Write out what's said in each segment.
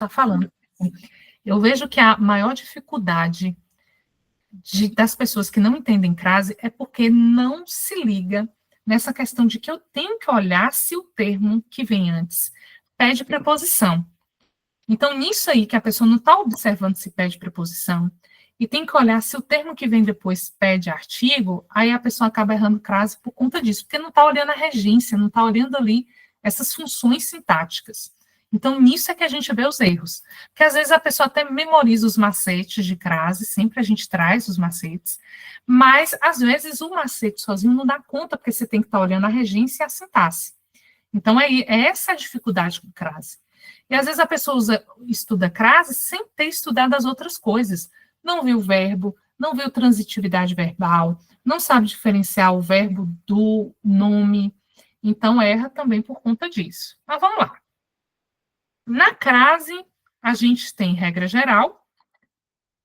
está falando. Eu vejo que a maior dificuldade das pessoas que não entendem crase é porque não se liga nessa questão de que eu tenho que olhar se o termo que vem antes pede preposição. Então, nisso aí que a pessoa não está observando se pede preposição, e tem que olhar se o termo que vem depois pede artigo, aí a pessoa acaba errando crase por conta disso, porque não está olhando a regência, não está olhando ali essas funções sintáticas. Então, nisso é que a gente vê os erros. Porque às vezes a pessoa até memoriza os macetes de crase, sempre a gente traz os macetes, mas às vezes o macete sozinho não dá conta, porque você tem que estar olhando a regência e a sintaxe. Então, é essa a dificuldade com crase. E às vezes a pessoa estuda crase sem ter estudado as outras coisas. Não viu o verbo, não viu transitividade verbal, não sabe diferenciar o verbo do nome, então erra também por conta disso. Mas vamos lá. Na crase, a gente tem regra geral,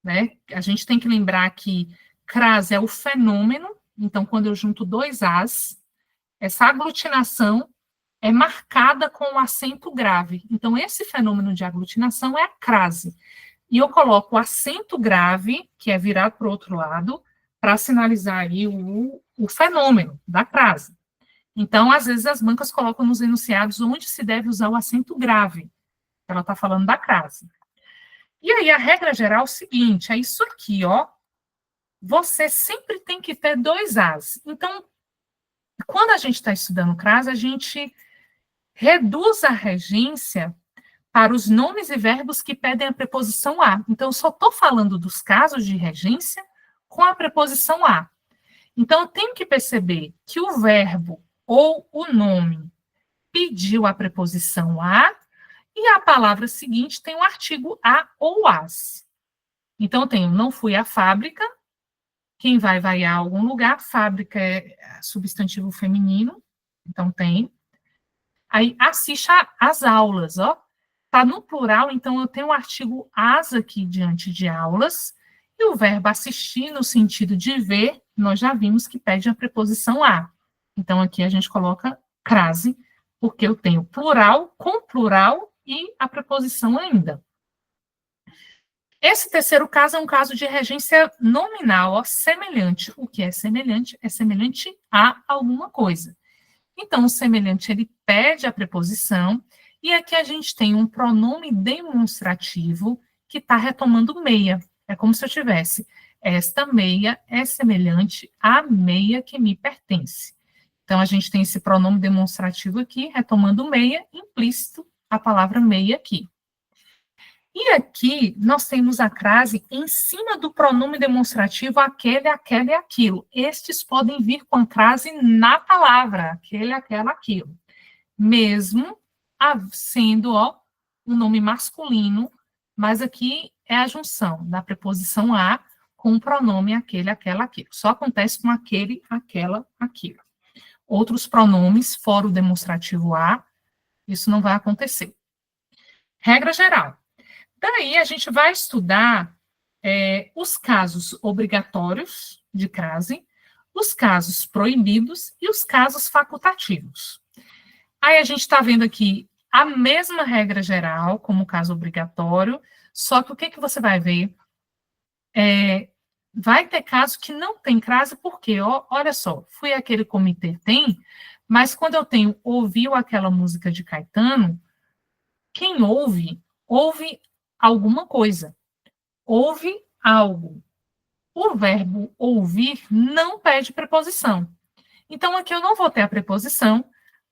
né? A gente tem que lembrar que crase é o fenômeno, então quando eu junto dois as, essa aglutinação é marcada com o acento grave. Então, esse fenômeno de aglutinação é a crase. E eu coloco o acento grave, que é virado para o outro lado, para sinalizar aí o fenômeno da crase. Então, às vezes, as bancas colocam nos enunciados onde se deve usar o acento grave. Ela está falando da crase. E aí, a regra geral é o seguinte, é isso aqui, ó. Você sempre tem que ter dois as. Então, quando a gente está estudando crase, a gente reduz a regência para os nomes e verbos que pedem a preposição a. Então, eu só estou falando dos casos de regência com a preposição a. Então, eu tenho que perceber que o verbo ou o nome pediu a preposição a e a palavra seguinte tem o artigo a ou as. Então, eu tenho não fui à fábrica, quem vai a algum lugar, fábrica é substantivo feminino, então tem. Aí, assiste às aulas, ó. Está no plural, então eu tenho o artigo as aqui diante de aulas, e o verbo assistir, no sentido de ver, nós já vimos que pede a preposição a. Então, aqui a gente coloca crase, porque eu tenho plural com plural e a preposição ainda. Esse terceiro caso é um caso de regência nominal, ó, semelhante. O que é semelhante? É semelhante a alguma coisa. Então, o semelhante, ele pede a preposição, e aqui a gente tem um pronome demonstrativo que está retomando meia. É como se eu tivesse, esta meia é semelhante à meia que me pertence. Então, a gente tem esse pronome demonstrativo aqui, retomando meia, implícito a palavra meia aqui. E aqui, nós temos a crase em cima do pronome demonstrativo aquele, aquela e aquilo. Estes podem vir com a crase na palavra, aquele, aquela, aquilo. Mesmo sendo, ó, um nome masculino, mas aqui é a junção da preposição a com o pronome aquele, aquela, aquilo. Só acontece com aquele, aquela, aquilo. Outros pronomes, fora o demonstrativo a, isso não vai acontecer. Regra geral. Daí a gente vai estudar os casos obrigatórios de crase, os casos proibidos e os casos facultativos. Aí a gente está vendo aqui a mesma regra geral, como caso obrigatório, só que o que você vai ver? Vai ter caso que não tem crase, porque, olha só, fui aquele comitê, tem, mas quando eu tenho ouviu aquela música de Caetano, quem ouve alguma coisa, ouve algo. O verbo ouvir não pede preposição. Então, aqui eu não vou ter a preposição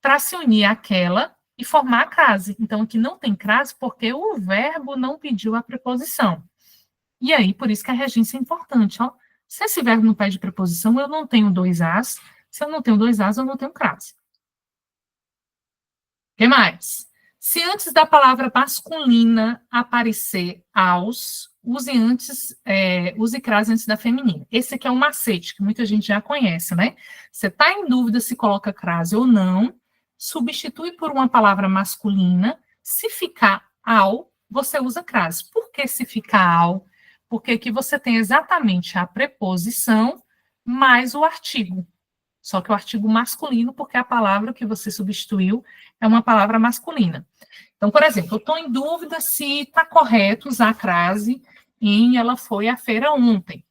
para se unir àquela e formar a crase. Então, aqui não tem crase porque o verbo não pediu a preposição. E aí, por isso que a regência é importante. Ó. Se esse verbo não pede preposição, eu não tenho dois as. Se eu não tenho dois as, eu não tenho crase. O que mais? Se antes da palavra masculina aparecer aos, use crase antes da feminina. Esse aqui é um macete que muita gente já conhece, né? Você está em dúvida se coloca crase ou não, substitui por uma palavra masculina. Se ficar ao, você usa crase. Por que se ficar ao? Porque aqui você tem exatamente a preposição mais o artigo. Só que o artigo masculino, porque a palavra que você substituiu é uma palavra masculina. Então, por exemplo, eu estou em dúvida se está correto usar a crase em ela foi à feira ontem.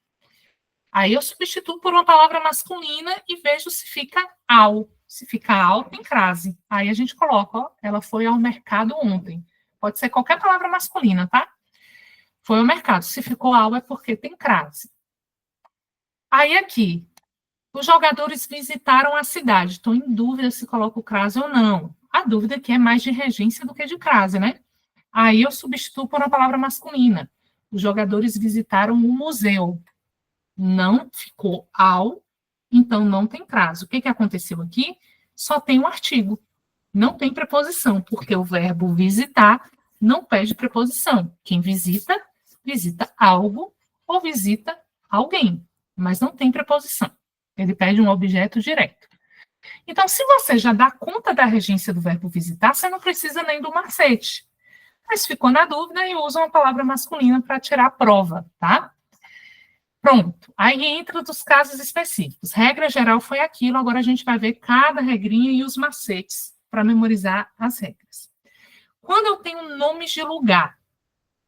Aí eu substituo por uma palavra masculina e vejo se fica ao. Se fica ao, tem crase. Aí a gente coloca, ó, ela foi ao mercado ontem. Pode ser qualquer palavra masculina, tá? Foi ao mercado. Se ficou ao é porque tem crase. Aí aqui, os jogadores visitaram a cidade. Estou em dúvida se coloco crase ou não. A dúvida aqui é mais de regência do que de crase, né? Aí eu substituo por uma palavra masculina. Os jogadores visitaram o museu. Não ficou ao, então não tem crase. O que aconteceu aqui? Só tem um artigo. Não tem preposição, porque o verbo visitar não pede preposição. Quem visita, visita algo ou visita alguém, mas não tem preposição. Ele pede um objeto direto. Então, se você já dá conta da regência do verbo visitar, você não precisa nem do macete. Mas ficou na dúvida e usa uma palavra masculina para tirar a prova, tá? Pronto. Aí entra dos casos específicos. Regra geral foi aquilo, agora a gente vai ver cada regrinha e os macetes para memorizar as regras. Quando eu tenho nomes de lugar,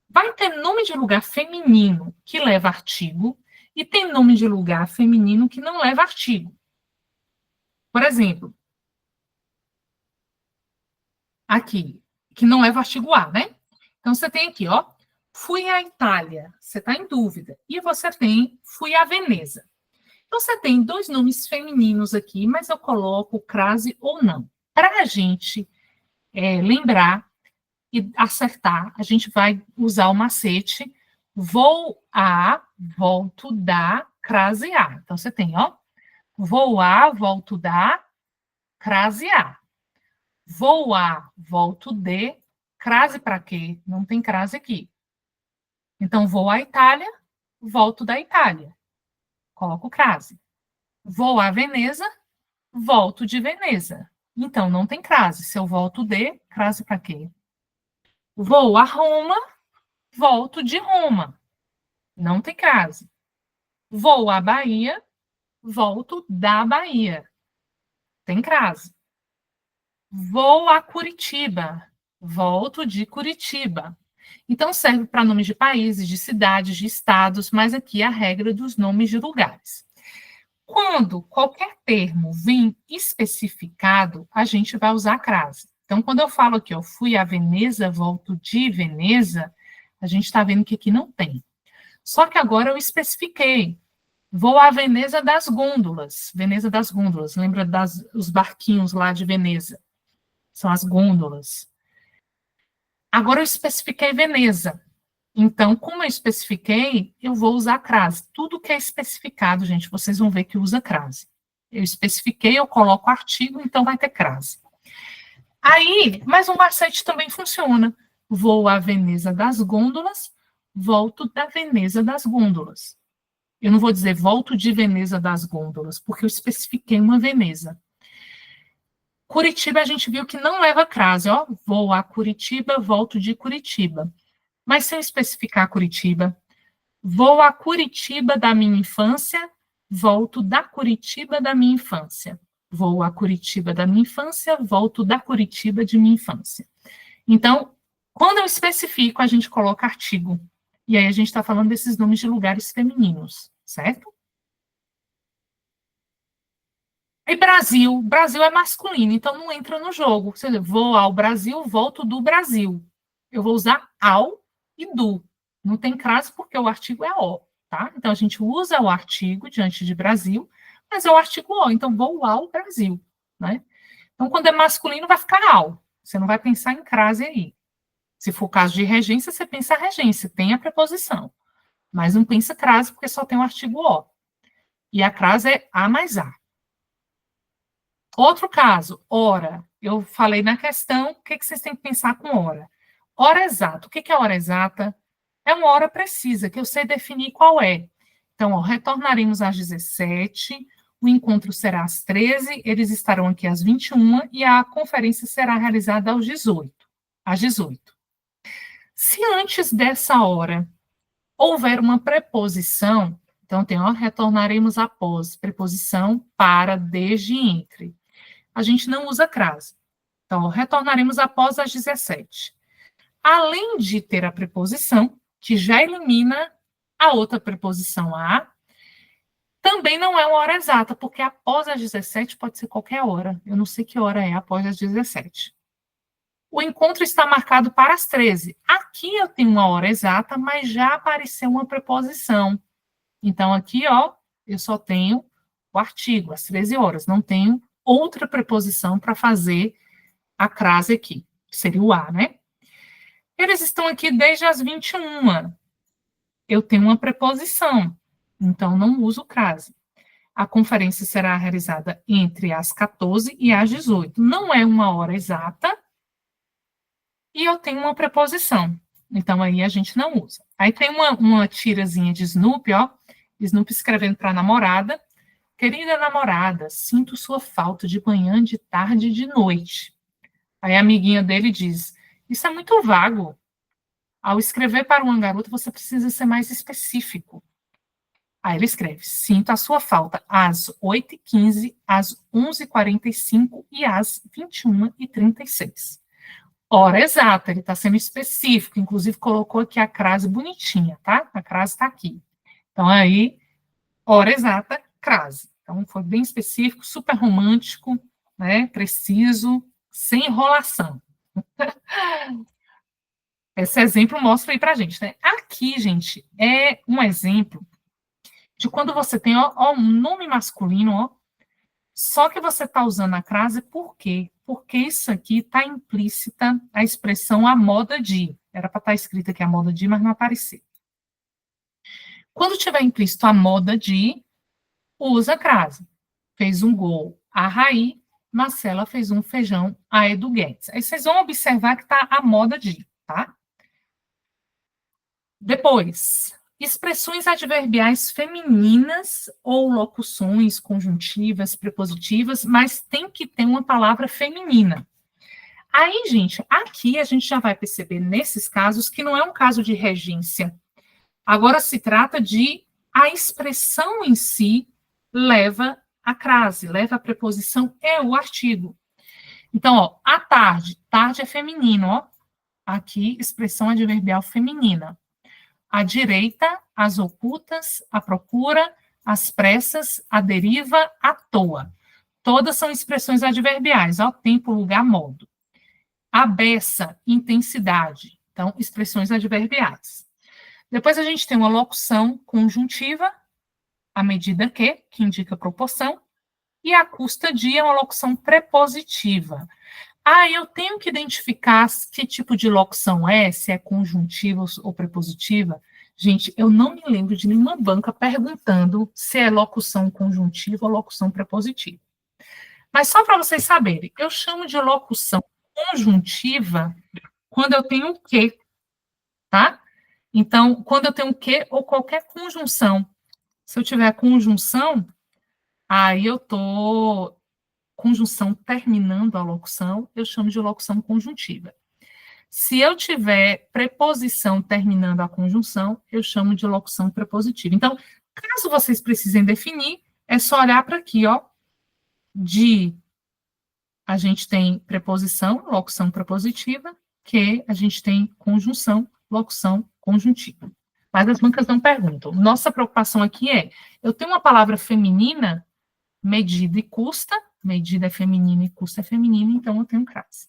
vai ter nome de lugar feminino que leva artigo e tem nome de lugar feminino que não leva artigo. Por exemplo, aqui, que não leva artigo A, né? Então, você tem aqui, ó, fui à Itália, você está em dúvida. E você tem, fui a Veneza. Então, você tem dois nomes femininos aqui, mas eu coloco crase ou não. Para a gente lembrar e acertar, a gente vai usar o macete vou a, volto da, crase a. Então, você tem, ó, vou a, volto da, crase a. Vou a, volto de, crase para quê? Não tem crase aqui. Então, vou à Itália, volto da Itália. Coloco crase. Vou a Veneza, volto de Veneza. Então, não tem crase. Se eu volto de, crase para quê? Vou a Roma, volto de Roma. Não tem crase. Vou à Bahia, volto da Bahia. Tem crase. Vou a Curitiba, volto de Curitiba. Então, serve para nomes de países, de cidades, de estados, mas aqui é a regra dos nomes de lugares. Quando qualquer termo vem especificado, a gente vai usar a crase. Então, quando eu falo aqui, eu fui a Veneza, volto de Veneza, a gente está vendo que aqui não tem. Só que agora eu especifiquei. Vou à Veneza das Gôndolas. Veneza das Gôndolas. Lembra dos barquinhos lá de Veneza? São as gôndolas. Agora eu especifiquei Veneza. Então, como eu especifiquei, eu vou usar crase. Tudo que é especificado, gente, vocês vão ver que usa crase. Eu especifiquei, eu coloco artigo, então vai ter crase. Aí, mas o macete também funciona. Vou à Veneza das Gôndolas, volto da Veneza das Gôndolas. Eu não vou dizer volto de Veneza das Gôndolas, porque eu especifiquei uma Veneza. Curitiba, a gente viu que não leva crase, ó. Vou a Curitiba, volto de Curitiba. Mas sem especificar Curitiba. Vou a Curitiba da minha infância, volto da Curitiba da minha infância. Vou a Curitiba da minha infância, volto da Curitiba de minha infância. Então, quando eu especifico, a gente coloca artigo. E aí a gente está falando desses nomes de lugares femininos, certo? E Brasil, Brasil é masculino, então não entra no jogo. Ou seja, vou ao Brasil, volto do Brasil. Eu vou usar ao e do. Não tem crase porque o artigo é o, tá? Então a gente usa o artigo diante de Brasil, mas é o artigo o, então vou ao Brasil, né? Então quando é masculino vai ficar ao. Você não vai pensar em crase aí. Se for caso de regência, você pensa regência, tem a preposição. Mas não pensa crase porque só tem o artigo o. E a crase é a mais a. Outro caso, hora. Eu falei na questão, o que vocês têm que pensar com hora? Hora exata. O que é hora exata? É uma hora precisa, que eu sei definir qual é. Então, ó, retornaremos às 17, o encontro será às 13, eles estarão aqui às 21 e a conferência será realizada às 18. Se antes dessa hora houver uma preposição, então tem, ó, retornaremos após, preposição para, desde, entre. A gente não usa crase. Então, retornaremos após as 17. Além de ter a preposição, que já elimina a outra preposição a, também não é uma hora exata, porque após as 17 pode ser qualquer hora. Eu não sei que hora é após as 17. O encontro está marcado para as 13. Aqui eu tenho uma hora exata, mas já apareceu uma preposição. Então, aqui, ó, eu só tenho o artigo, às 13 horas. Não tenho outra preposição para fazer a crase aqui, que seria o a, né? Eles estão aqui desde as 21. Eu tenho uma preposição, então não uso crase. A conferência será realizada entre as 14 e as 18. Não é uma hora exata e eu tenho uma preposição. Então, aí a gente não usa. Aí tem uma tirazinha de Snoopy, ó. Snoopy escrevendo para a namorada. Querida namorada, sinto sua falta de manhã, de tarde e de noite. Aí a amiguinha dele diz, isso é muito vago. Ao escrever para uma garota, você precisa ser mais específico. Aí ele escreve, sinto a sua falta às 8h15, às 11h45 e às 21h36. Hora exata, ele está sendo específico, inclusive colocou aqui a crase bonitinha, tá? A crase está aqui. Então, aí, hora exata, crase. Então, foi bem específico, super romântico, né? Preciso, sem enrolação. Esse exemplo mostra aí pra gente, né? Aqui, gente, é um exemplo de quando você tem ó, um nome masculino, ó, só que você está usando a crase por quê? Porque isso aqui está implícita a expressão a moda de. Era para estar escrito aqui a moda de, mas não apareceu. Quando tiver implícito a moda de, usa a crase. Fez um gol a Raí, Marcela fez um feijão a Edu Guedes. Aí vocês vão observar que está a moda de, tá? Depois, expressões adverbiais femininas ou locuções conjuntivas, prepositivas, mas tem que ter uma palavra feminina. Aí, gente, aqui a gente já vai perceber nesses casos que não é um caso de regência. Agora se trata de a expressão em si leva a crase, leva a preposição e o artigo. Então, ó, à tarde, tarde é feminino, ó. Aqui, expressão adverbial feminina. À direita, as ocultas, a procura, as pressas, a deriva, à toa. Todas são expressões adverbiais, ó, tempo, lugar, modo. A beça, intensidade. Então, expressões adverbiais. Depois a gente tem uma locução conjuntiva, à medida que indica proporção, e a custa de é uma locução prepositiva. Ah, eu tenho que identificar que tipo de locução é, se é conjuntiva ou prepositiva. Gente, eu não me lembro de nenhuma banca perguntando se é locução conjuntiva ou locução prepositiva. Mas só para vocês saberem, eu chamo de locução conjuntiva quando eu tenho o que, tá? Então, quando eu tenho o que ou qualquer conjunção. Se eu tiver conjunção, aí eu tô conjunção terminando a locução, eu chamo de locução conjuntiva. Se eu tiver preposição terminando a conjunção, eu chamo de locução prepositiva. Então, caso vocês precisem definir, é só olhar para aqui, ó. De a gente tem preposição, locução prepositiva, que a gente tem conjunção, locução conjuntiva. Mas as bancas não perguntam. Nossa preocupação aqui é, eu tenho uma palavra feminina, medida e custa, medida é feminina e custa é feminina, então eu tenho crase.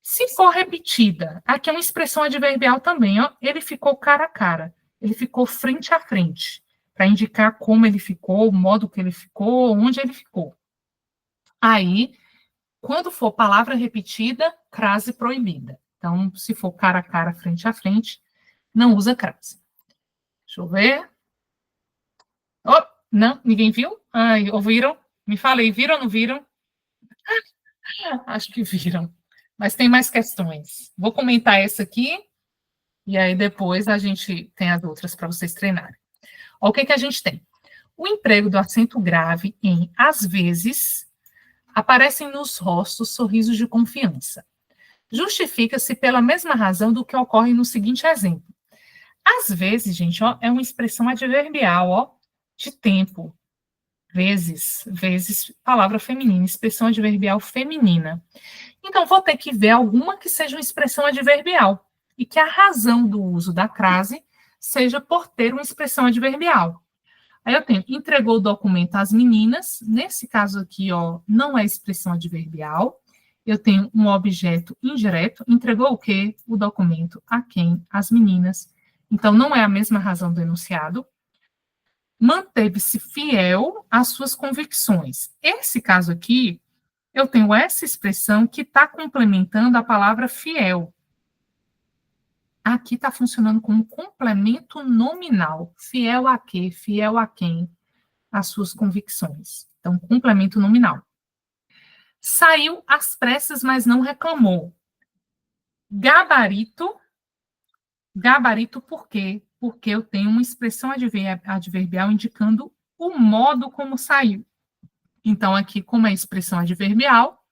Se for repetida, aqui é uma expressão adverbial também, ó, ele ficou cara a cara, ele ficou frente a frente, para indicar como ele ficou, o modo que ele ficou, onde ele ficou. Aí, quando for palavra repetida, crase proibida. Então, se for cara a cara, frente a frente, não usa crase. Deixa eu ver. Oh, não, ninguém viu? Ai, ouviram? Me falei, viram ou não viram? Acho que viram. Mas tem mais questões. Vou comentar essa aqui, e aí depois a gente tem as outras para vocês treinarem. Ó, o que a gente tem? O emprego do acento grave em às vezes aparecem nos rostos sorrisos de confiança. Justifica-se pela mesma razão do que ocorre no seguinte exemplo. Às vezes, gente, ó, é uma expressão adverbial, ó, de tempo, vezes, palavra feminina, expressão adverbial feminina. Então, vou ter que ver alguma que seja uma expressão adverbial e que a razão do uso da crase seja por ter uma expressão adverbial. Aí eu tenho, entregou o documento às meninas, nesse caso aqui, ó, não é expressão adverbial. Eu tenho um objeto indireto, entregou o quê? O documento a quem? Às meninas. Então, não é a mesma razão do enunciado. Manteve-se fiel às suas convicções. Esse caso aqui, eu tenho essa expressão que está complementando a palavra fiel. Aqui está funcionando como complemento nominal. Fiel a quê? Fiel a quem? Às suas convicções. Então, complemento nominal. Saiu às pressas, mas não reclamou. Gabarito. Gabarito por quê? Porque eu tenho uma expressão adverbial indicando o modo como saiu. Então, aqui, como é expressão adverbial,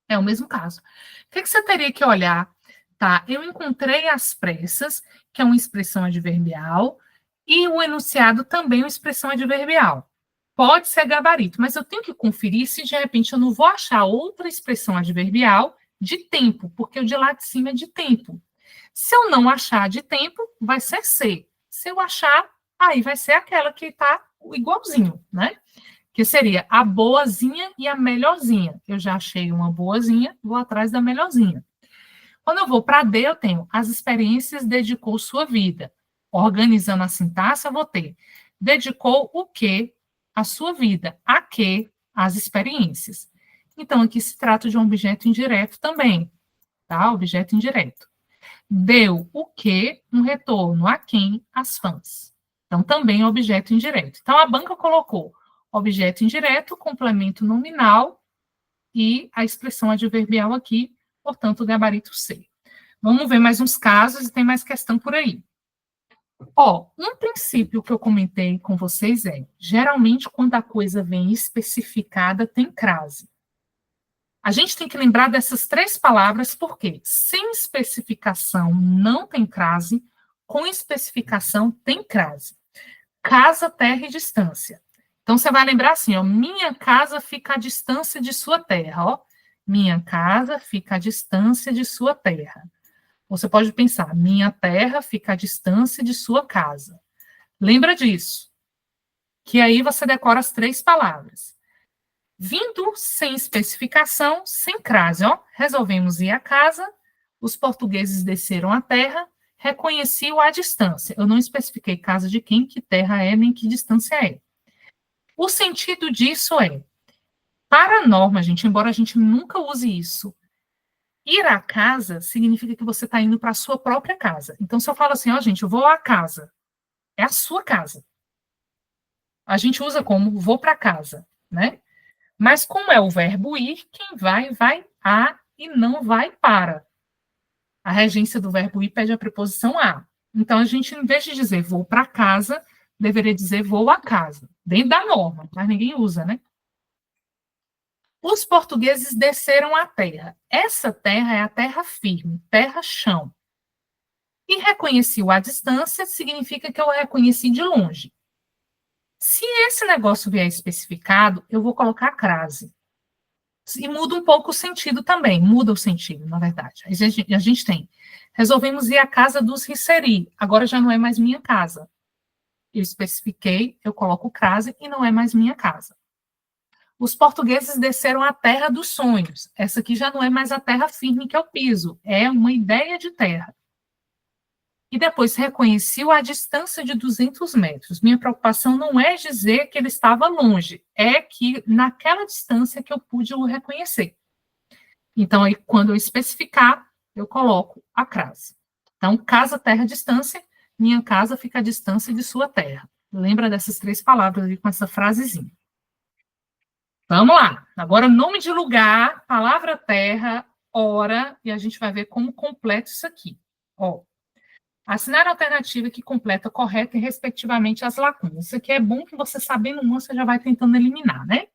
é o mesmo caso. O que você teria que olhar? Tá, eu encontrei às pressas, que é uma expressão adverbial, e o enunciado também é uma expressão adverbial. Pode ser gabarito, mas eu tenho que conferir se de repente eu não vou achar outra expressão adverbial de tempo, porque o de lá de cima é de tempo. Se eu não achar de tempo, vai ser ser. Se eu achar, aí vai ser aquela que está igualzinho, né? Que seria a boazinha e a melhorzinha. Eu já achei uma boazinha, vou atrás da melhorzinha. Quando eu vou para D, eu tenho as experiências dedicou sua vida. Organizando a sintaxe, eu vou ter dedicou o quê? A sua vida. A quê? As experiências. Então, aqui se trata de um objeto indireto também, tá? Objeto indireto. Deu o quê? Um retorno. A quem? As fãs. Então, também é objeto indireto. Então, a banca colocou objeto indireto, complemento nominal e a expressão adverbial aqui, portanto, o gabarito C. Vamos ver mais uns casos e tem mais questão por aí. Ó, um princípio que eu comentei com vocês é, geralmente, quando a coisa vem especificada, tem crase. A gente tem que lembrar dessas três palavras, porque sem especificação não tem crase, com especificação tem crase. Casa, terra e distância. Então, você vai lembrar assim, ó, minha casa fica à distância de sua terra, ó. Minha casa fica à distância de sua terra. Você pode pensar, minha terra fica à distância de sua casa. Lembra disso. Que aí você decora as três palavras. Vindo sem especificação, sem crase, ó. Resolvemos ir à casa, os portugueses desceram a terra, reconheci-o à distância. Eu não especifiquei casa de quem, que terra é, nem que distância é. O sentido disso é, para a norma, gente, embora a gente nunca use isso, ir à casa significa que você está indo para a sua própria casa. Então, se eu falo assim, ó, gente, eu vou à casa, é a sua casa. A gente usa como vou para casa, né? Mas como é o verbo ir, quem vai, vai a e não vai para. A regência do verbo ir pede a preposição a. Então, a gente, em vez de dizer vou para casa, deveria dizer vou à casa, dentro da norma, mas ninguém usa, né? Os portugueses desceram a terra. Essa terra é a terra firme, terra-chão. E reconheci-o à distância significa que eu reconheci de longe. Se esse negócio vier especificado, eu vou colocar a crase. E muda um pouco o sentido também, muda o sentido, na verdade. A gente tem, resolvemos ir à casa dos Risseri, agora já não é mais minha casa. Eu especifiquei, eu coloco crase e não é mais minha casa. Os portugueses desceram a terra dos sonhos. Essa aqui já não é mais a terra firme que eu piso, é uma ideia de terra. E depois reconheci-o à distância de 200 metros. Minha preocupação não é dizer que ele estava longe, é que naquela distância que eu pude o reconhecer. Então, aí, quando eu especificar, eu coloco a crase. Então, casa, terra, distância, minha casa fica à distância de sua terra. Lembra dessas três palavras ali com essa frasezinha. Vamos lá. Agora, nome de lugar, palavra terra, hora, e a gente vai ver como completo isso aqui. Ó, assinar a alternativa que completa correta e, respectivamente, as lacunas. Isso aqui é bom que você, sabendo uma, você já vai tentando eliminar, né?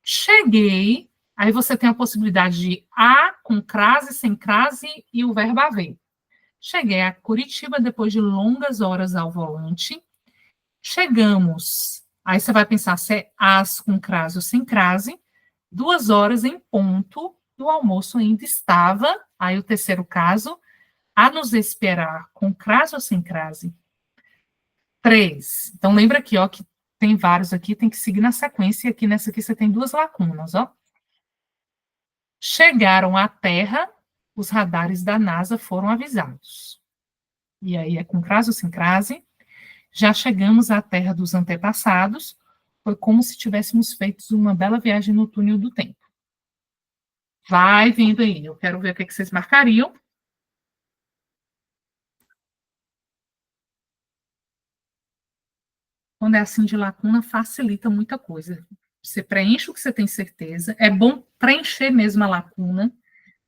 Cheguei, aí você tem a possibilidade de a com crase, sem crase e o verbo haver. Cheguei a Curitiba depois de longas horas ao volante. Chegamos Aí você vai pensar se é as com crase ou sem crase. 2 horas em ponto, o almoço ainda estava. Aí o terceiro caso, a nos esperar com crase ou sem crase. 3. Então lembra aqui, ó, que tem vários aqui, tem que seguir na sequência. E aqui nessa aqui você tem 2 lacunas, ó. Chegaram à Terra, os radares da NASA foram avisados. E aí é com crase ou sem crase. Já chegamos à Terra dos antepassados. Foi como se tivéssemos feito uma bela viagem no túnel do tempo. Vai vindo aí. Eu quero ver o que vocês marcariam. Quando é assim de lacuna, facilita muita coisa. Você preenche o que você tem certeza. É bom preencher mesmo a lacuna.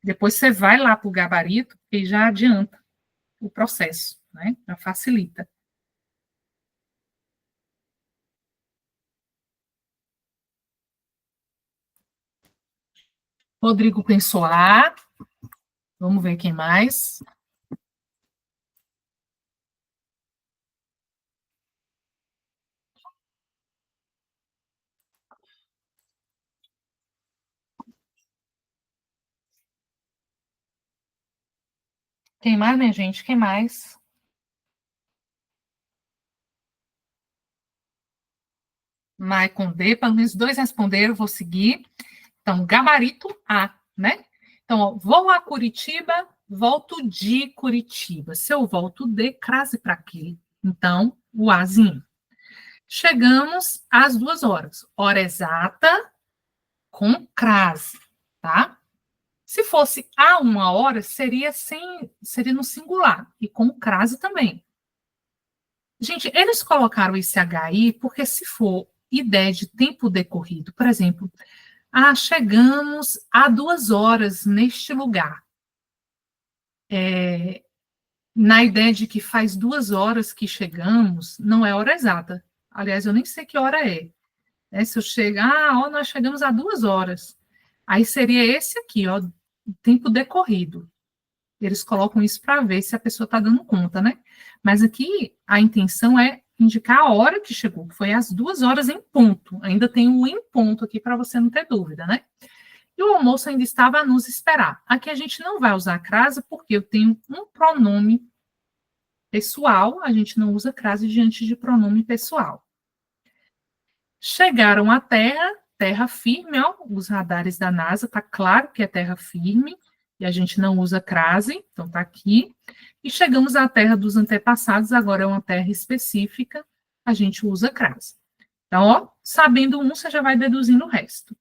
Depois você vai lá para o gabarito e já adianta o processo, né? Já facilita. Rodrigo pensou A. Vamos ver quem mais. Quem mais, minha gente? Quem mais? Maicon D. Pelo menos 2 responderam, vou seguir. Então, gabarito A, né? Então, ó, vou a Curitiba, volto de Curitiba. Se eu volto de, crase para quê? Então, o Azinho. Chegamos às 2 horas. Hora exata com crase, tá? Se fosse a 1 hora, seria no singular e com crase também. Gente, eles colocaram esse HI porque se for ideia de tempo decorrido, por exemplo, chegamos a 2 horas neste lugar. Na ideia de que faz 2 horas que chegamos, não é hora exata. Aliás, eu nem sei que hora é. Se eu chegar, nós chegamos a 2 horas. Aí seria esse aqui, ó, tempo decorrido. Eles colocam isso para ver se a pessoa está dando conta, né? Mas aqui a intenção é indicar a hora que chegou, que foi às 2 horas em ponto. Ainda tem o em ponto aqui para você não ter dúvida, né? E o almoço ainda estava a nos esperar. Aqui a gente não vai usar crase porque eu tenho um pronome pessoal, a gente não usa crase diante de pronome pessoal. Chegaram à Terra, terra firme, ó, os radares da NASA, tá claro que é terra firme, e a gente não usa crase, então tá aqui. E chegamos à Terra dos antepassados, agora é uma terra específica, a gente usa crase. Então, ó, sabendo um, você já vai deduzindo o resto.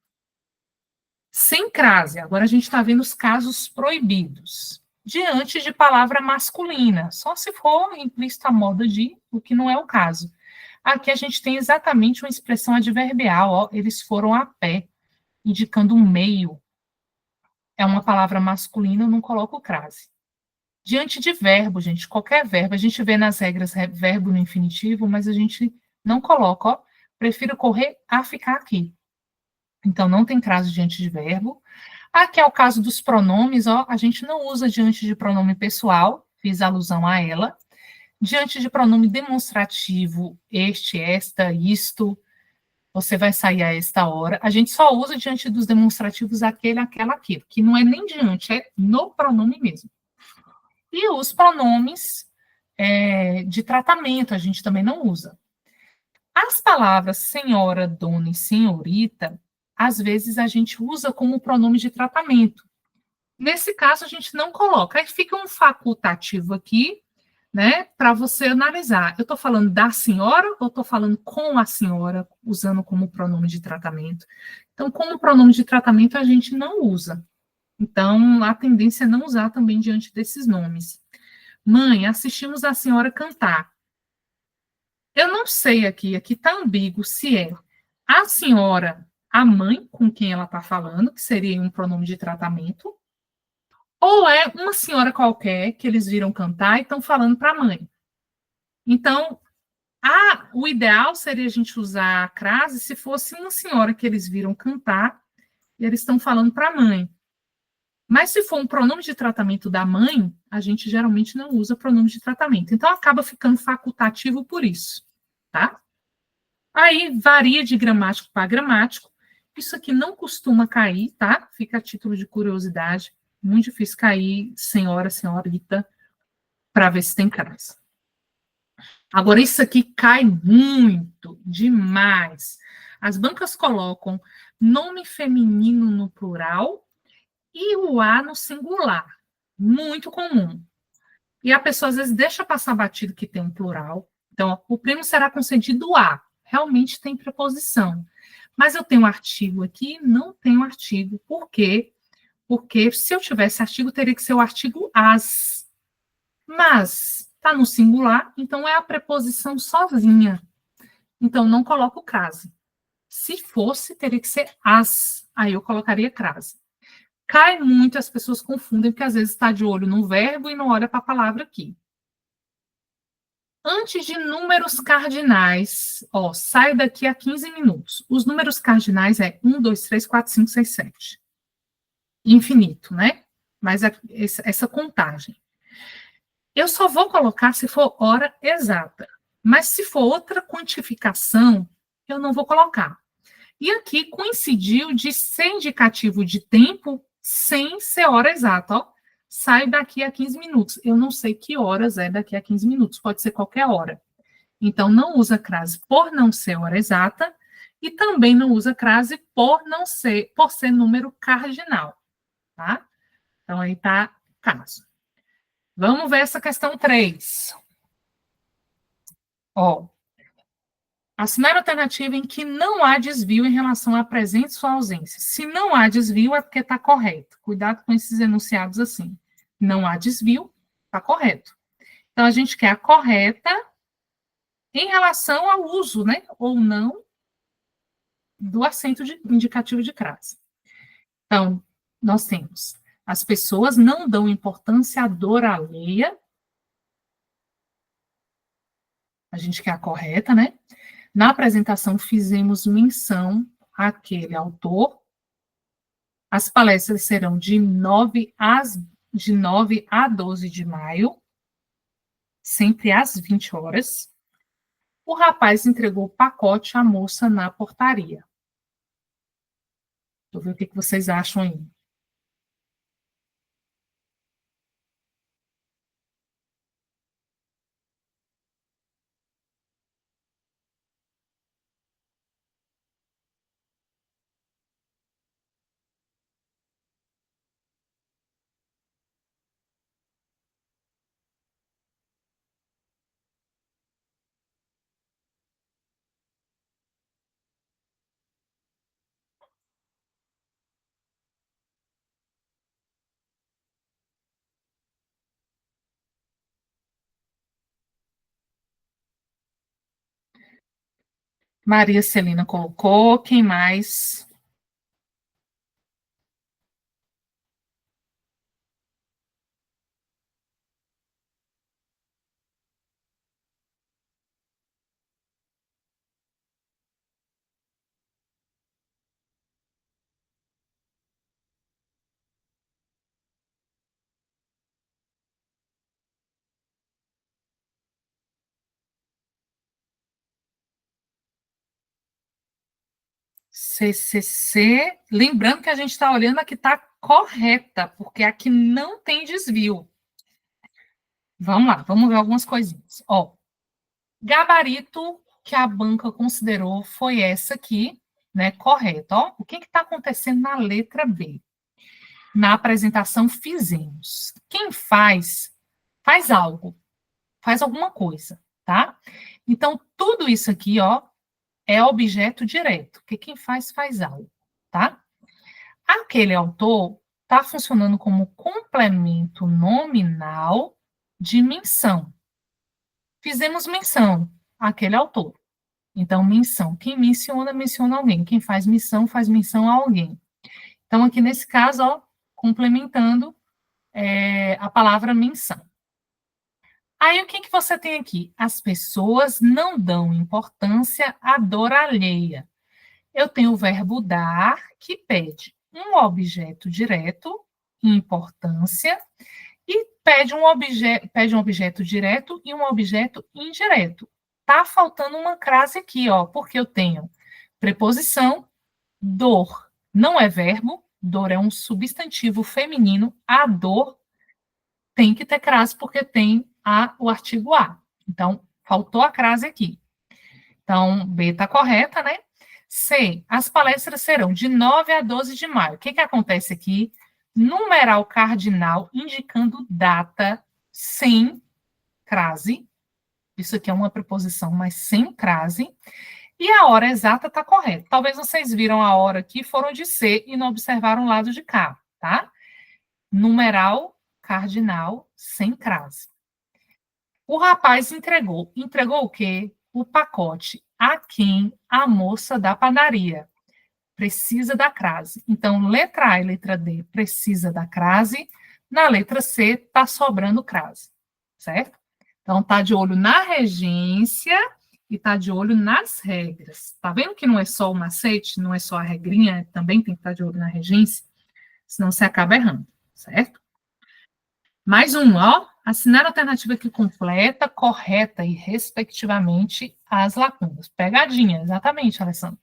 Sem crase, agora a gente está vendo os casos proibidos. Diante de palavra masculina, só se for implícito a moda de, o que não é o caso. Aqui a gente tem exatamente uma expressão adverbial, ó, eles foram a pé, indicando um meio. É uma palavra masculina, eu não coloco crase. Diante de verbo, gente, qualquer verbo, a gente vê nas regras verbo no infinitivo, mas a gente não coloca, ó, prefiro correr a ficar aqui. Então, não tem crase diante de verbo. Aqui é o caso dos pronomes, ó, a gente não usa diante de pronome pessoal, fiz alusão a ela. Diante de pronome demonstrativo, este, esta, isto, você vai sair a esta hora. A gente só usa diante dos demonstrativos aquele, aquela, aquilo, que não é nem diante, é no pronome mesmo. E os pronomes de tratamento, a gente também não usa. As palavras senhora, dona e senhorita, às vezes a gente usa como pronome de tratamento. Nesse caso, a gente não coloca. Aí fica um facultativo aqui, né, para você analisar. Eu estou falando da senhora ou estou falando com a senhora, usando como pronome de tratamento? Então, como pronome de tratamento, a gente não usa. Então, a tendência é não usar também diante desses nomes. Mãe, assistimos a senhora cantar. Eu não sei aqui está ambíguo se é a senhora, a mãe com quem ela está falando, que seria um pronome de tratamento, ou é uma senhora qualquer que eles viram cantar e estão falando para a mãe. Então, o ideal seria a gente usar a crase se fosse uma senhora que eles viram cantar e eles estão falando para a mãe. Mas se for um pronome de tratamento da mãe, a gente geralmente não usa pronome de tratamento. Então, acaba ficando facultativo por isso, tá? Aí varia de gramático para gramático. Isso aqui não costuma cair, tá? Fica a título de curiosidade. Muito difícil cair senhora, senhorita, para ver se tem crase. Agora, isso aqui cai muito, demais. As bancas colocam nome feminino no plural e o A no singular. Muito comum. E a pessoa, às vezes, deixa passar batido que tem um plural. Então, ó, o primo será com sentido A. Realmente tem preposição. Mas eu tenho um artigo aqui, não tenho artigo. Por quê? Porque se eu tivesse artigo, teria que ser o artigo as. Mas está no singular, então é a preposição sozinha. Então, não coloco crase. Se fosse, teria que ser as. Aí eu colocaria crase. Cai muito, as pessoas confundem, porque às vezes está de olho no verbo e não olha para a palavra aqui. Antes de números cardinais, ó, sai daqui a 15 minutos. Os números cardinais é 1, 2, 3, 4, 5, 6, 7. Infinito, né? Mas essa contagem. Eu só vou colocar se for hora exata. Mas se for outra quantificação, eu não vou colocar. E aqui coincidiu de ser indicativo de tempo sem ser hora exata, ó. Sai daqui a 15 minutos. Eu não sei que horas é daqui a 15 minutos, pode ser qualquer hora. Então, não usa crase por não ser hora exata e também não usa crase por ser número cardinal, tá? Então, aí tá o caso. Vamos ver essa questão 3. Ó, assinar alternativa em que não há desvio em relação a presente ou ausência. Se não há desvio, é porque está correto. Cuidado com esses enunciados assim. Não há desvio, está correto. Então, a gente quer a correta em relação ao uso, né? Ou não do acento indicativo de crase. Então, nós temos as pessoas não dão importância à dor alheia. A gente quer a correta, né? Na apresentação, fizemos menção àquele autor. As palestras serão de 9 a 12 de maio, sempre às 20 horas. O rapaz entregou o pacote à moça na portaria. Deixa eu ver o que vocês acham aí. Maria Celina colocou. Quem mais? CCC. Lembrando que a gente está olhando a que está correta, porque aqui não tem desvio. Vamos lá, vamos ver algumas coisinhas. Ó, gabarito que a banca considerou foi essa aqui, né? Correto. Ó, o que está acontecendo na letra B? Na apresentação fizemos. Quem faz, faz algo, faz alguma coisa, tá? Então, tudo isso aqui, ó, é objeto direto, porque quem faz, faz algo, tá? Aquele autor está funcionando como complemento nominal de menção. Fizemos menção àquele autor. Então, menção. Quem menciona, menciona alguém. Quem faz menção a alguém. Então, aqui nesse caso, ó, complementando a palavra menção. Aí, o que você tem aqui? As pessoas não dão importância à dor alheia. Eu tenho o verbo dar, que pede um objeto direto, importância, e pede um objeto direto e um objeto indireto. tá faltando uma crase aqui, ó, porque eu tenho preposição, dor não é verbo, dor é um substantivo feminino, a dor tem que ter crase porque tem o artigo a. Então, faltou a crase aqui. Então, B está correta, né? C, as palestras serão de 9 a 12 de maio. O que, que acontece aqui? Numeral cardinal indicando data sem crase. Isso aqui é uma preposição, mas sem crase. E a hora exata está correta. Talvez vocês viram a hora aqui, foram de C e não observaram o lado de cá, tá? Numeral cardinal sem crase. O rapaz entregou. Entregou o quê? O pacote. A quem? A moça da padaria. Precisa da crase. Então, letra A e letra D precisa da crase. Na letra C, está sobrando crase. Certo? Então, tá de olho na regência e tá de olho nas regras. Tá vendo que não é só o macete, não é só a regrinha, também tem que estar de olho na regência, senão você acaba errando, certo? Mais um, ó. Assinar a alternativa que completa, correta e, respectivamente, as lacunas. Pegadinha, exatamente, Alessandra.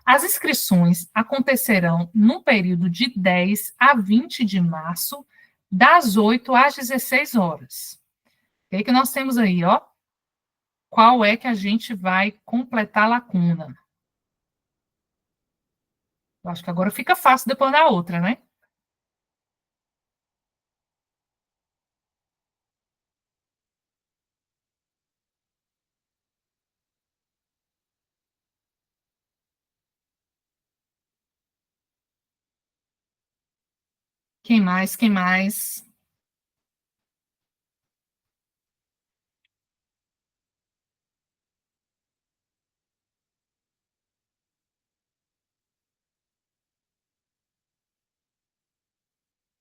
As inscrições acontecerão no período de 10 a 20 de março, das 8 às 16 horas. O que nós temos aí, ó? Qual é que a gente vai completar a lacuna? Eu acho que agora fica fácil depois da outra, né? Quem mais? Quem mais?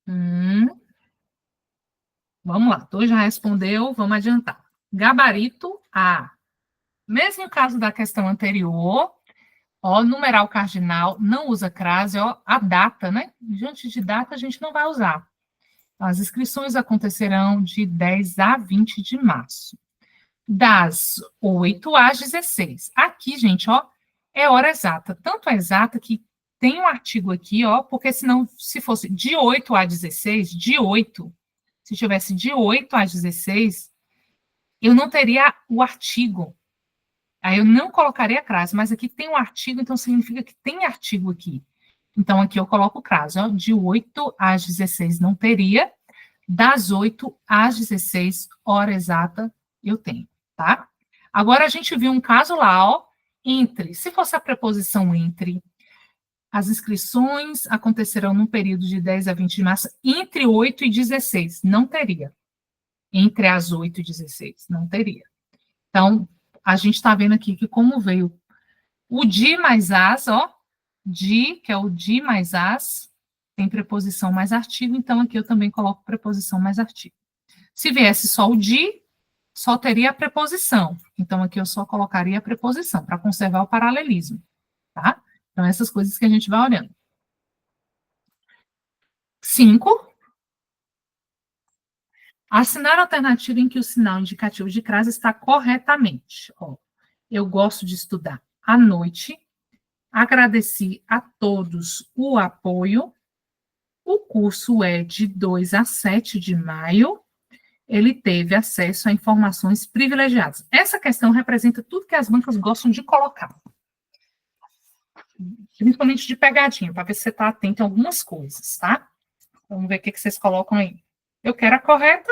Hum, vamos lá, dois já respondeu, vamos adiantar. Gabarito A. Mesmo caso da questão anterior, ó, numeral cardinal, não usa crase, ó, a data, né? Diante de data, a gente não vai usar. As inscrições acontecerão de 10 a 20 de março. Das 8 às 16. Aqui, gente, ó, é hora exata. Tanto é exata que tem um artigo aqui, ó, porque senão, se fosse de 8 a 16, de 8, se tivesse de 8 a 16, eu não teria o artigo. Aí eu não colocaria crase, mas aqui tem um artigo, então significa que tem artigo aqui. Então, aqui eu coloco crase, ó, de 8 às 16 não teria, das 8 às 16, hora exata, eu tenho, tá? Agora, a gente viu um caso lá, ó, entre, se fosse a preposição entre, as inscrições acontecerão num período de 10 a 20 de março, entre 8 e 16, não teria. Entre as 8 e 16, não teria. Então, a gente está vendo aqui que como veio o de mais as, ó, de, que é o de mais as, tem preposição mais artigo, então aqui eu também coloco preposição mais artigo. Se viesse só o de, só teria a preposição. Então, aqui eu só colocaria a preposição, para conservar o paralelismo, tá? Então, essas coisas que a gente vai olhando. 5. Assinar a alternativa em que o sinal indicativo de crase está corretamente. Ó, eu gosto de estudar à noite, agradeci a todos o apoio, o curso é de 2 a 7 de maio, ele teve acesso a informações privilegiadas. Essa questão representa tudo que as bancas gostam de colocar, principalmente de pegadinha, para ver se você está atento a algumas coisas, tá? Vamos ver o que vocês colocam aí. Eu quero a correta.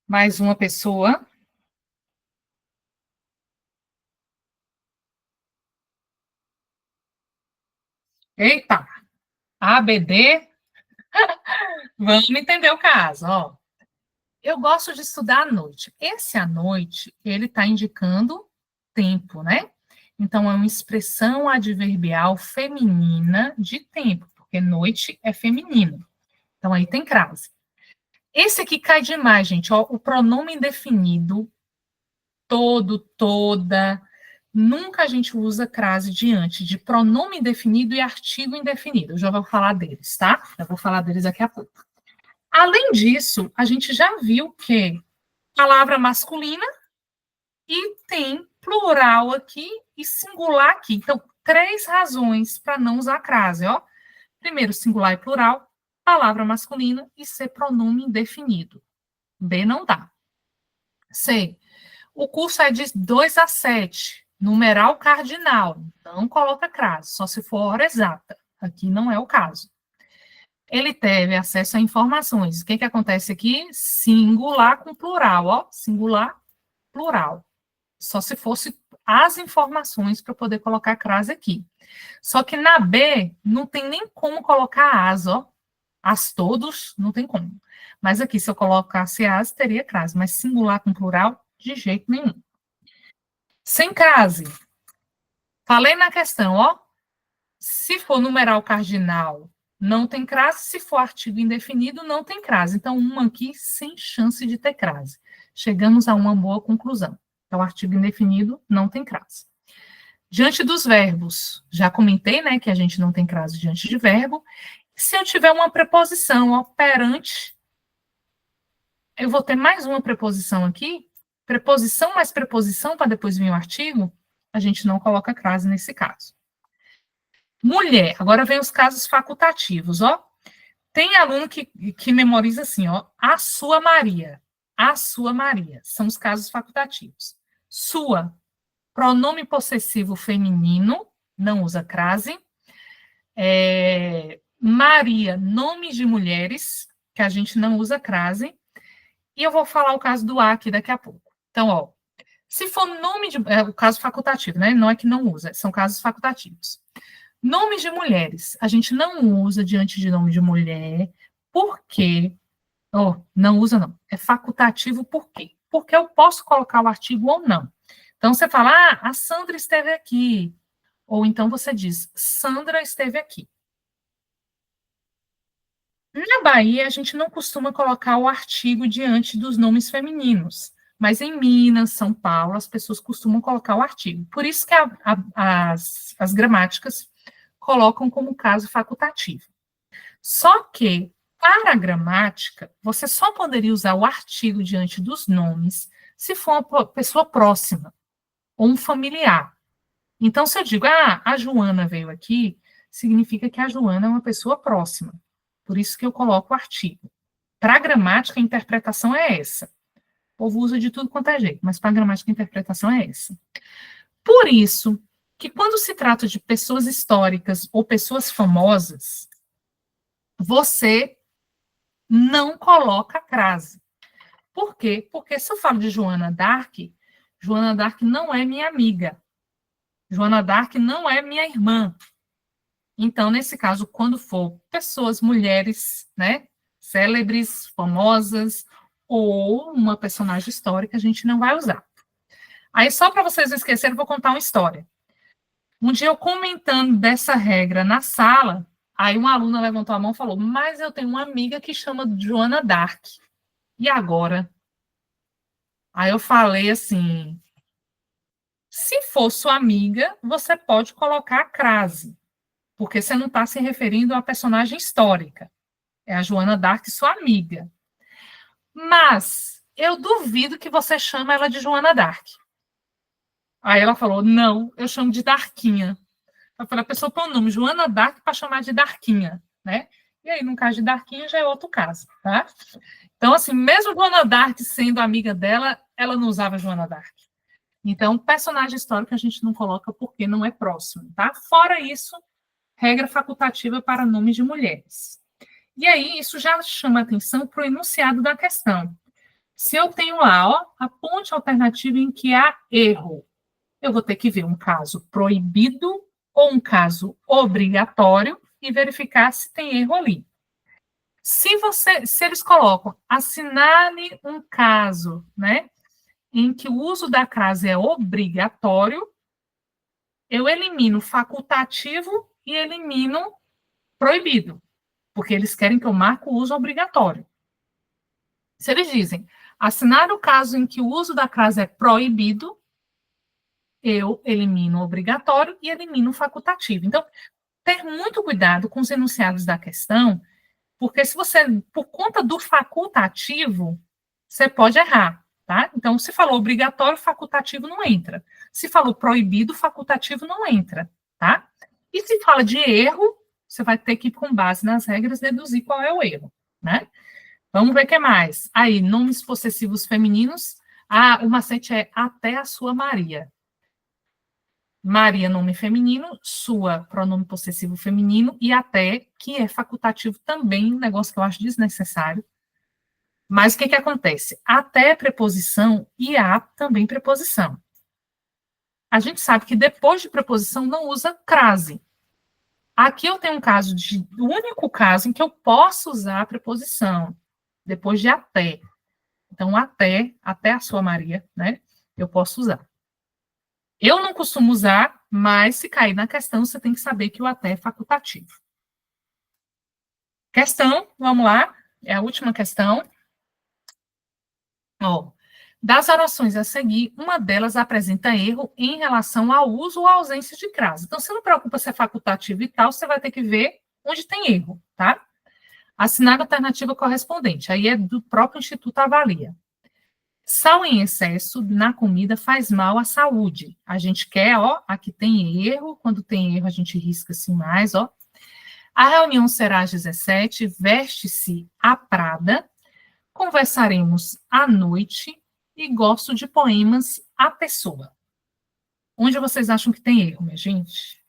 Mais uma pessoa. Eita! ABD. Vamos entender o caso, ó. Eu gosto de estudar à noite. Esse à noite, ele está indicando tempo, né? Então, é uma expressão adverbial feminina de tempo, porque noite é feminino. Então, aí tem crase. Esse aqui cai demais, gente. Ó, o pronome indefinido, todo, toda. Nunca a gente usa crase diante de pronome indefinido e artigo indefinido. Eu já vou falar deles, tá? Eu vou falar deles daqui a pouco. Além disso, a gente já viu que palavra masculina e tem plural aqui e singular aqui. Então, 3 razões para não usar crase, ó. Primeiro, singular e plural, palavra masculina e ser pronome indefinido. B não dá. C, o curso é de 2 a 7, numeral cardinal, não coloca crase, só se for hora exata. Aqui não é o caso. Ele teve acesso a informações. O que acontece aqui? Singular com plural, ó. Singular, plural. Só se fosse as informações para poder colocar crase aqui. Só que na B não tem nem como colocar as, ó. As todos, não tem como. Mas aqui, se eu colocasse as, teria crase. Mas singular com plural, de jeito nenhum. Sem crase. Falei na questão, ó. Se for numeral cardinal, não tem crase. Se for artigo indefinido, não tem crase. Então, uma aqui sem chance de ter crase. Chegamos a uma boa conclusão. Então, artigo indefinido não tem crase. Diante dos verbos, já comentei, né, que a gente não tem crase diante de verbo. Se eu tiver uma preposição, ó, perante, eu vou ter mais uma preposição aqui, preposição mais preposição para depois vir o artigo, a gente não coloca crase nesse caso. Mulher, agora vem os casos facultativos, ó. Tem aluno que memoriza assim, ó, a sua Maria. A sua Maria. São os casos facultativos. Sua, pronome possessivo feminino, não usa crase. Maria, nome de mulheres, que a gente não usa crase. E eu vou falar o caso do A aqui daqui a pouco. Então, ó, se for nome de... É o caso facultativo, né? Não é que não usa, são casos facultativos. Nomes de mulheres, a gente não usa diante de nome de mulher, porque... Oh, não usa, não. É facultativo por quê? Porque eu posso colocar o artigo ou não. Então, você fala, a Sandra esteve aqui. Ou então você diz, Sandra esteve aqui. Na Bahia, a gente não costuma colocar o artigo diante dos nomes femininos, mas em Minas, São Paulo, as pessoas costumam colocar o artigo. Por isso que as gramáticas colocam como caso facultativo. Só que, para a gramática, você só poderia usar o artigo diante dos nomes se for uma pessoa próxima ou um familiar. Então, se eu digo, a Joana veio aqui, significa que a Joana é uma pessoa próxima. Por isso que eu coloco o artigo. Para a gramática, a interpretação é essa. O povo usa de tudo quanto é jeito, mas para a gramática, a interpretação é essa. Por isso que quando se trata de pessoas históricas ou pessoas famosas, você não coloca crase. Por quê? Porque se eu falo de Joana d'Arc não é minha amiga. Joana d'Arc não é minha irmã. Então, nesse caso, quando for pessoas, mulheres, né, célebres, famosas, ou uma personagem histórica, a gente não vai usar. Aí, só para vocês não esquecerem, eu vou contar uma história. Um dia eu comentando dessa regra na sala, aí uma aluna levantou a mão e falou, mas eu tenho uma amiga que chama Joana d'Arc. E agora? Aí eu falei assim, se for sua amiga, você pode colocar a crase, porque você não está se referindo a personagem histórica. É a Joana d'Arc, sua amiga. Mas eu duvido que você chame ela de Joana d'Arc. Aí ela falou, não, eu chamo de Darquinha. Eu falei, a pessoa põe o nome Joana d'Arc para chamar de Darquinha, né? E aí, no caso de Darquinha, já é outro caso, tá? Então, assim, mesmo Joana d'Arc sendo amiga dela, ela não usava Joana d'Arc. Então, personagem histórico a gente não coloca porque não é próximo, tá? Fora isso, regra facultativa para nomes de mulheres. E aí, isso já chama atenção para o enunciado da questão. Se eu tenho lá, ó, a ponte alternativa em que há erro, eu vou ter que ver um caso proibido ou um caso obrigatório e verificar se tem erro ali. Se eles colocam, assinale um caso, né, em que o uso da crase é obrigatório, eu elimino facultativo e elimino proibido, porque eles querem que eu marque o uso obrigatório. Se eles dizem, assinar o caso em que o uso da crase é proibido, eu elimino o obrigatório e elimino o facultativo. Então, ter muito cuidado com os enunciados da questão, porque se você, por conta do facultativo, você pode errar, tá? Então, se falou obrigatório, facultativo não entra. Se falou proibido, facultativo não entra, tá? E se fala de erro, você vai ter que, com base nas regras, deduzir qual é o erro, né? Vamos ver o que mais. Aí, nomes possessivos femininos. Ah, o macete é até a sua Maria. Maria, nome feminino, sua, pronome possessivo feminino, e até, que é facultativo também, um negócio que eu acho desnecessário. Mas o que acontece? Até é preposição e a também preposição. A gente sabe que depois de preposição não usa crase. Aqui eu tenho um caso o único caso em que eu posso usar a preposição, depois de até. Então, até a sua Maria, né? Eu posso usar. Eu não costumo usar, mas se cair na questão, você tem que saber que o até é facultativo. Questão, vamos lá, é a última questão. Ó, das orações a seguir, uma delas apresenta erro em relação ao uso ou ausência de crase. Então, você não preocupa se é facultativo e tal, você vai ter que ver onde tem erro, tá? Assinar a alternativa correspondente, aí é do próprio Instituto Avalia. Sal em excesso na comida faz mal à saúde. A gente quer, ó, aqui tem erro, quando tem erro a gente risca assim mais, ó. A reunião será às 17, veste-se a Prada, conversaremos à noite e gosto de poemas à pessoa. Onde vocês acham que tem erro, minha gente?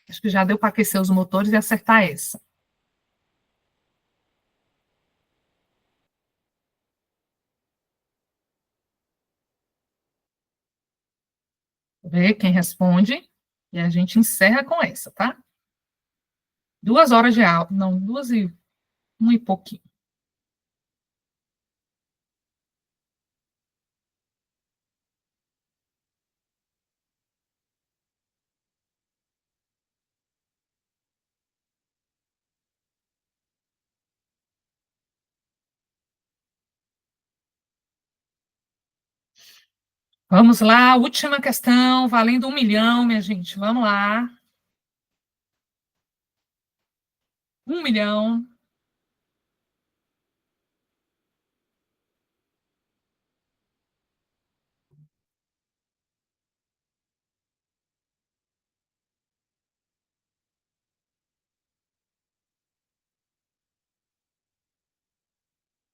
Acho que já deu para aquecer os motores e acertar essa. Ver quem responde e a gente encerra com essa, tá? 2 horas de aula, não, 1 e pouquinho. Vamos lá, última questão, valendo 1 milhão, minha gente. Vamos lá. 1 milhão.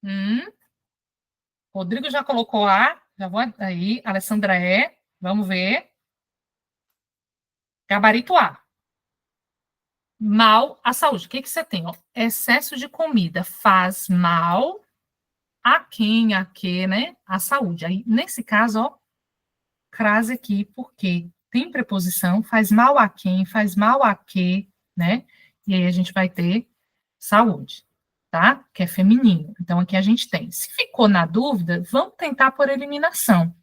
Hum. Rodrigo já colocou A, já vou aí. Alessandra é. Vamos ver. Gabarito A. Mal à saúde. O que você tem? Ó? Excesso de comida faz mal a quem, a que, né? A saúde. Aí, nesse caso, ó, crase aqui, porque tem preposição, faz mal a quem, faz mal a que, né? E aí a gente vai ter saúde, tá? Que é feminino. Então, aqui a gente tem. Se ficou na dúvida, vamos tentar por eliminação.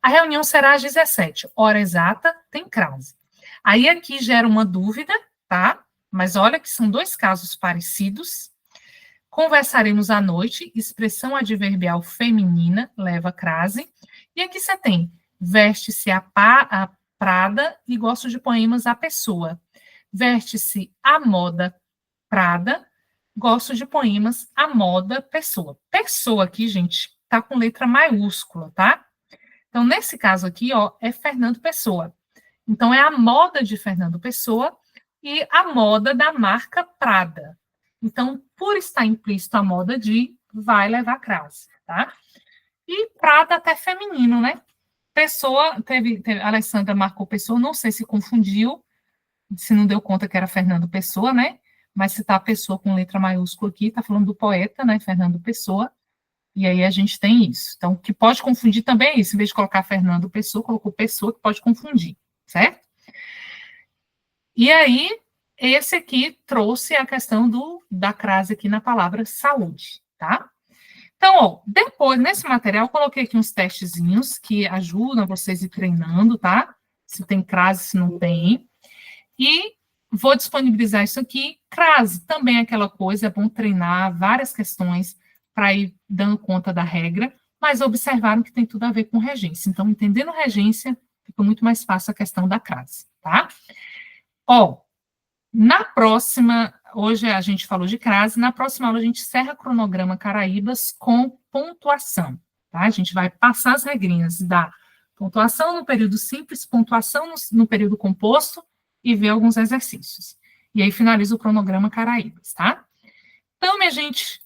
A reunião será às 17, hora exata, tem crase. Aí aqui gera uma dúvida, tá? Mas olha que são 2 casos parecidos. Conversaremos à noite, expressão adverbial feminina, leva crase. E aqui você tem, veste-se a Prada e gosto de poemas à pessoa. Veste-se a moda Prada, gosto de poemas à moda pessoa. Pessoa aqui, gente, tá com letra maiúscula, tá? Então, nesse caso aqui, ó, é Fernando Pessoa. Então, é a moda de Fernando Pessoa e a moda da marca Prada. Então, por estar implícito a moda de, vai levar crase, tá? E Prada até feminino, né? Pessoa, a Alessandra marcou Pessoa, não sei se confundiu, se não deu conta que era Fernando Pessoa, né? Mas se tá a Pessoa com letra maiúscula aqui, tá falando do poeta, né? Fernando Pessoa. E aí a gente tem isso. Então, o que pode confundir também é isso. Em vez de colocar Fernando Pessoa, colocou Pessoa, que pode confundir, certo? E aí, esse aqui trouxe a questão da crase aqui na palavra saúde, tá? Então, ó, depois, nesse material, eu coloquei aqui uns testezinhos que ajudam vocês a ir treinando, tá? Se tem crase, se não tem. E vou disponibilizar isso aqui. Crase também é aquela coisa, é bom treinar várias questões para ir dando conta da regra, mas observaram que tem tudo a ver com regência. Então, entendendo regência, fica muito mais fácil a questão da crase, tá? Ó, na próxima, hoje a gente falou de crase, na próxima aula a gente encerra cronograma Caraíbas com pontuação, tá? A gente vai passar as regrinhas da pontuação no período simples, pontuação no período composto e ver alguns exercícios. E aí finaliza o cronograma Caraíbas, tá? Então, minha gente,